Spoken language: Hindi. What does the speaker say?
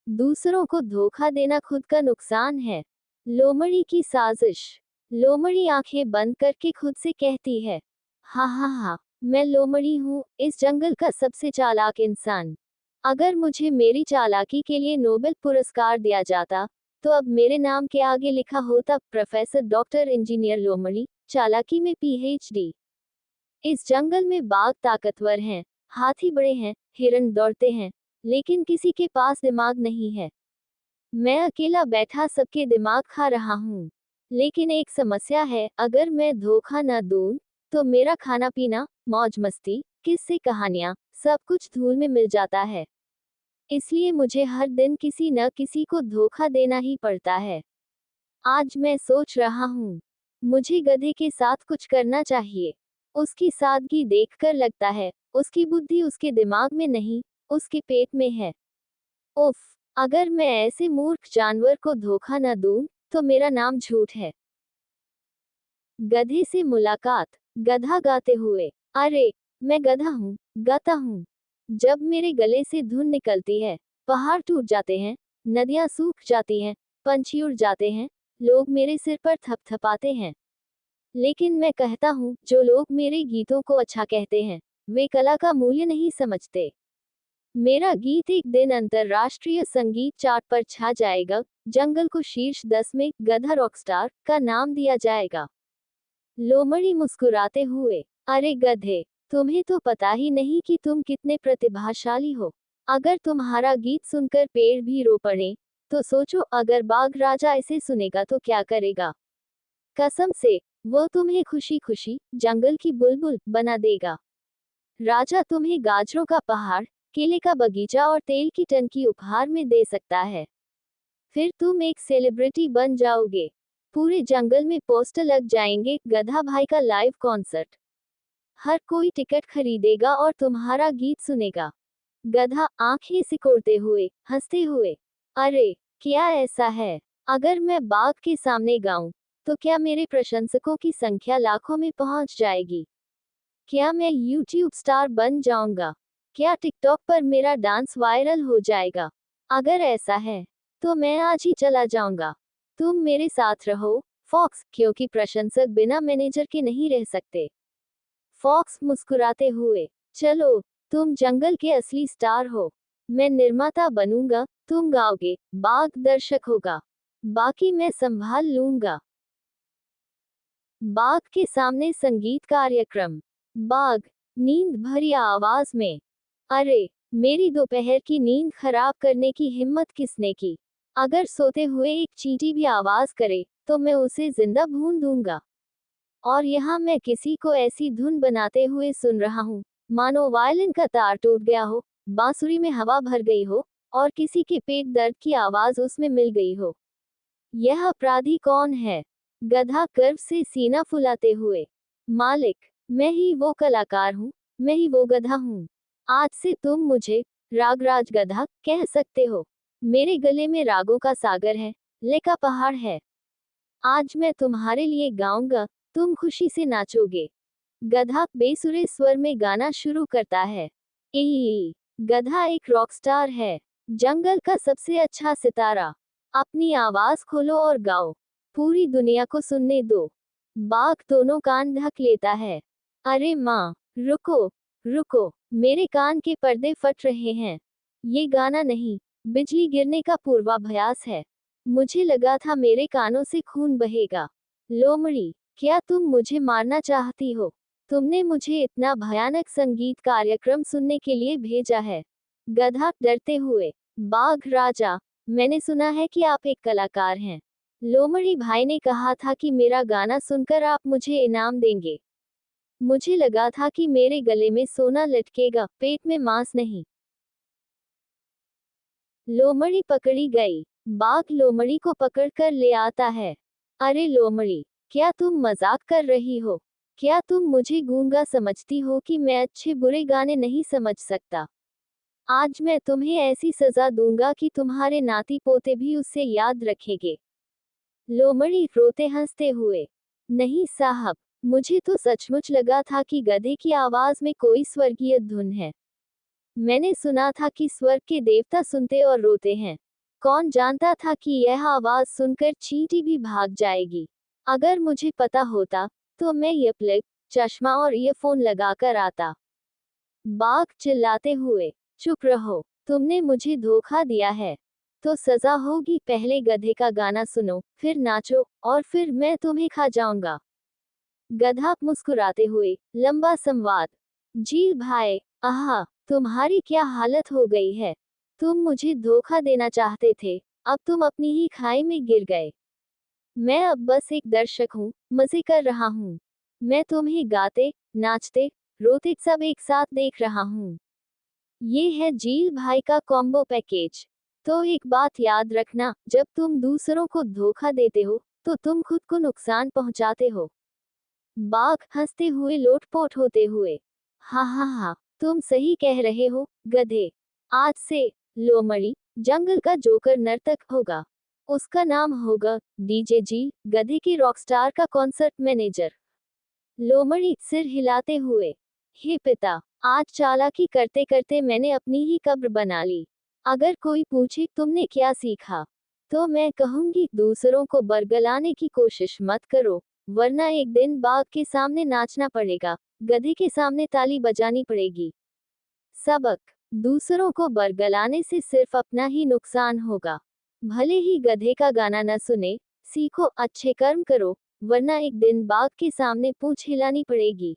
दूसरों को धोखा देना खुद का नुकसान है। लोमड़ी की साजिश। लोमड़ी आंखें बंद करके खुद से कहती है, हा हा हा, मैं लोमड़ी हूँ, इस जंगल का सबसे चालाक इंसान। अगर मुझे मेरी चालाकी के लिए नोबेल पुरस्कार दिया जाता, तो अब मेरे नाम के आगे लिखा होता प्रोफेसर डॉक्टर इंजीनियर लोमड़ी, चालाकी में पीएचडी। इस जंगल में बाघ ताकतवर हैं, हाथी बड़े हैं, हिरण दौड़ते हैं, लेकिन किसी के पास दिमाग नहीं है। मैं अकेला बैठा सबके दिमाग खा रहा हूँ। लेकिन एक समस्या है, अगर मैं धोखा न दूं, तो मेरा खाना पीना, मौज मस्ती, किस्से कहानियां, सब कुछ धूल में मिल जाता है। इसलिए मुझे हर दिन किसी न किसी को धोखा देना ही पड़ता है। आज मैं सोच रहा हूँ, मुझे गधे के साथ कुछ करना चाहिए। उसकी सादगी देखकर लगता है, उसकी बुद्धि उसके दिमाग में नहीं, उसके पेट में है। उफ, अगर मैं ऐसे मूर्ख जानवर को धोखा न दूं, तो मेरा नाम झूठ है। गधे से मुलाकात। गधा गाते हुए, अरे, मैं गधा हूँ, गाता हूँ। जब मेरे गले से धुन निकलती है, पहाड़ टूट जाते हैं, नदियां सूख जाती हैं, पंछी उड़ जाते हैं, लोग मेरे सिर पर थपथपाते हैं। लेकिन मैं कहता हूँ, जो लोग मेरे गीतों को अच्छा कहते हैं, वे कला का मूल्य नहीं समझते। मेरा गीत एक दिन अंतर्राष्ट्रीय संगीत चार्ट पर छा जाएगा, जंगल को शीर्ष 10 में गधा रॉकस्टार का नाम दिया जाएगा। लोमड़ी मुस्कुराते हुए, अरे गधे, तुम्हें तो पता ही नहीं कि तुम कितने प्रतिभाशाली हो। अगर तुम्हारा गीत सुनकर पेड़ भी रो पड़े, तो सोचो अगर बाघ राजा इसे सुनेगा तो क्या करेगा। कसम से, वो तुम्हें खुशी खुशी जंगल की बुलबुल बना देगा। राजा तुम्हें गाजरों का पहाड़, केले का बगीचा और तेल की टंकी उपहार में दे सकता है। फिर तुम एक सेलिब्रिटी बन जाओगे। पूरे जंगल में पोस्टर लग जाएंगे, गधा भाई का लाइव कॉन्सर्ट। हर कोई टिकट खरीदेगा और तुम्हारा गीत सुनेगा। गधा आंखें सिकोड़ते हुए, हंसते हुए, अरे, क्या ऐसा है? अगर मैं बाघ के सामने गाऊं, तो क्या मेरे प्रशंसकों की संख्या लाखों में पहुंच जाएगी? क्या मैं यूट्यूब स्टार बन जाऊंगा? क्या टिकटॉक पर मेरा डांस वायरल हो जाएगा? अगर ऐसा है, तो मैं आज ही चला जाऊंगा। तुम मेरे साथ रहो, फॉक्स, क्योंकि प्रशंसक बिना मैनेजर के नहीं रह सकते। फॉक्स मुस्कुराते हुए, चलो, तुम जंगल के असली स्टार हो। मैं निर्माता बनूंगा, तुम गाओगे, बाघ दर्शक होगा। बाकी मैं संभाल लूंगा। बाघ के सामने संगीत कार्यक्रम। बाघ, नींद भरी आवाज में, अरे, मेरी दोपहर की नींद खराब करने की हिम्मत किसने की? अगर सोते हुए एक चींटी भी आवाज करे, तो मैं उसे जिंदा भून दूंगा। और यहाँ मैं किसी को ऐसी धुन बनाते हुए सुन रहा हूँ, मानो वायलिन का तार टूट गया हो, बांसुरी में हवा भर गई हो, और किसी के पेट दर्द की आवाज उसमें मिल गई हो। यह अपराधी कौन है? गधा गर्व से सीना फुलाते हुए, मालिक, मैं ही वो कलाकार हूँ, मैं ही वो गधा हूँ। आज से तुम मुझे रागराज गधा कह सकते हो। मेरे गले में रागों का सागर है, लय का पहाड़ है। आज मैं तुम्हारे लिए गाऊंगा, तुम खुशी से नाचोगे। गधा बेसुरे स्वर में गाना शुरू करता है। ई, गधा एक रॉकस्टार है, जंगल का सबसे अच्छा सितारा। अपनी आवाज खोलो और गाओ, पूरी दुनिया को सुनने दो। बाघ दोनों कान ढक लेता है। अरे माँ, रुको, रुको, मेरे कान के पर्दे फट रहे हैं। ये गाना नहीं, बिजली गिरने का पूर्वाभ्यास है। मुझे लगा था मेरे कानों से खून बहेगा। लोमड़ी, क्या तुम मुझे मारना चाहती हो? तुमने मुझे इतना भयानक संगीत कार्यक्रम सुनने के लिए भेजा है। गधा डरते हुए, बाघ राजा, मैंने सुना है कि आप एक कलाकार हैं। लोमड़ी भाई ने कहा था कि मेरा गाना सुनकर आप मुझे इनाम देंगे। मुझे लगा था कि मेरे गले में सोना लटकेगा, पेट में मांस नहीं। लोमड़ी पकड़ी गई। बाघ लोमड़ी को पकड़कर ले आता है। अरे लोमड़ी, क्या तुम मजाक कर रही हो? क्या तुम मुझे गूंगा समझती हो कि मैं अच्छे बुरे गाने नहीं समझ सकता? आज मैं तुम्हें ऐसी सजा दूंगा कि तुम्हारे नाती पोते भी उससे याद रखेंगे। लोमड़ी रोते हंसते हुए, नहीं साहब, मुझे तो सचमुच लगा था कि गधे की आवाज में कोई स्वर्गीय धुन है। मैंने सुना था कि स्वर्ग के देवता सुनते और रोते हैं। कौन जानता था कि यह आवाज सुनकर चींटी भी भाग जाएगी। अगर मुझे पता होता, तो मैं ये प्लग, चश्मा और ईयरफोन लगाकर आता। बाघ चिल्लाते हुए, चुप रहो, तुमने मुझे धोखा दिया है। तो सजा होगी, पहले गधे का गाना सुनो, फिर नाचो, और फिर मैं तुम्हें खा जाऊंगा। गधा मुस्कुराते हुए, लंबा संवाद। जी भाई, आहा, तुम्हारी क्या हालत हो गई है। तुम मुझे धोखा देना चाहते थे, अब तुम अपनी ही खाई में गिर गए। मैं अब बस एक दर्शक हूँ, मजे कर रहा हूँ। मैं तुम्हें गाते, नाचते, रोते सब एक साथ देख रहा हूँ। ये है झील भाई का कॉम्बो पैकेज। तो एक बात याद रखना, जब तुम दूसरों को धोखा देते हो, तो तुम खुद को नुकसान पहुंचाते हो। बाघ हंसते हुए लोटपोट होते हुए, हा हा हा, तुम सही कह रहे हो, गधे। आज से लोमड़ी जंगल का जोकर नर्तक होगा। उसका नाम होगा डीजे जी, गधे के रॉकस्टार का कॉन्सर्ट मैनेजर। लोमड़ी सिर हिलाते हुए, हे पिता, आज चालाकी करते करते मैंने अपनी ही कब्र बना ली। अगर कोई पूछे तुमने क्या सीखा, तो मैं कहूंगी दूसरों को बरगलाने की कोशिश मत करो, वरना एक दिन बाघ के सामने नाचना पड़ेगा, गधे के सामने ताली बजानी पड़ेगी। सबक, दूसरों को बरगलाने से सिर्फ अपना ही नुकसान होगा। भले ही गधे का गाना न सुने, सीखो, अच्छे कर्म करो, वरना एक दिन बाघ के सामने पूंछ हिलानी पड़ेगी।